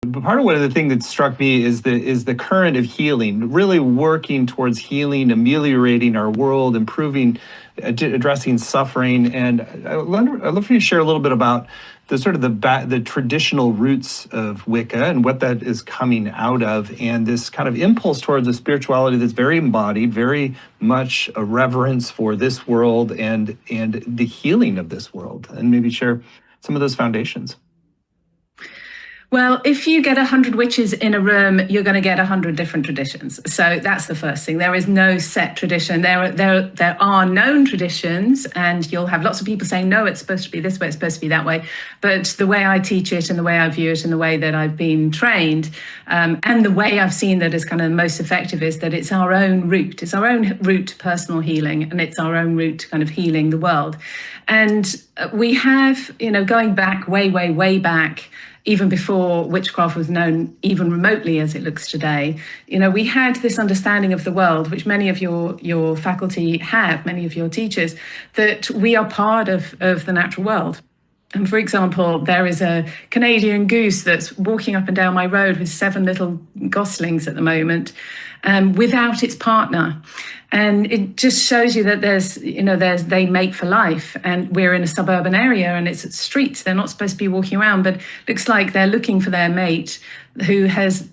But part of one of the thing that struck me is the current of healing, really working towards healing, ameliorating our world, improving, addressing suffering. And I'd love for you to share a little bit about the sort of the traditional roots of Wicca and what that is coming out of, and this kind of impulse towards a spirituality that's very embodied, very much a reverence for this world and the healing of this world, and maybe share some of those foundations. Well, if you get 100 witches in a room, you're going to get 100 different traditions. So that's the first thing. There is no set tradition. There are known traditions, and you'll have lots of people saying, no, it's supposed to be this way, it's supposed to be that way. But the way I teach it and the way I view it and the way that I've been trained, and the way I've seen that is kind of most effective, is that it's our own route. It's our own route to personal healing, and it's our own route to kind of healing the world. And we have, going back way, way, way back, even before witchcraft was known even remotely as it looks today, we had this understanding of the world, which many of your faculty have, many of your teachers, that we are part of the natural world. And for example, there is a Canadian goose that's walking up and down my road with 7 little goslings at the moment, without its partner. And it just shows you that they mate for life, and we're in a suburban area and it's streets. They're not supposed to be walking around, but it looks like they're looking for their mate who has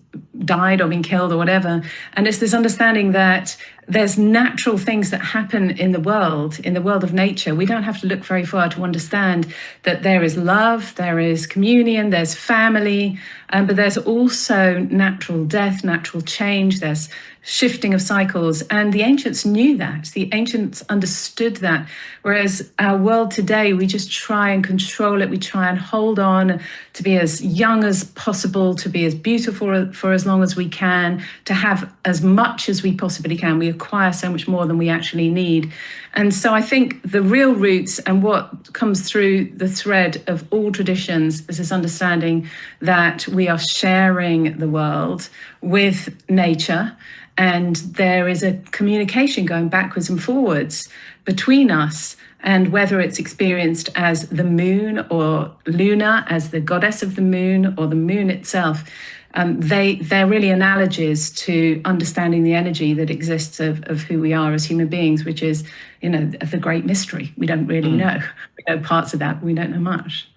died or been killed or whatever. And it's this understanding that there's natural things that happen in the world of nature. We don't have to look very far to understand that there is love, there is communion, there's family, but there's also natural death, natural change, there's shifting of cycles. And the ancients knew that. The ancients understood that. Whereas our world today, we just try and control it. We try and hold on to be as young as possible, to be as beautiful for as long as we can, to have as much as we possibly can. We acquire so much more than we actually need. And so I think the real roots and what comes through the thread of all traditions is this understanding that we are sharing the world with nature, and there is a communication going backwards and forwards between us. And whether it's experienced as the moon or Luna, as the goddess of the moon, or the moon itself, they're really analogies to understanding the energy that exists of who we are as human beings, which is, the great mystery. We don't really know. We know parts of that, but we don't know much.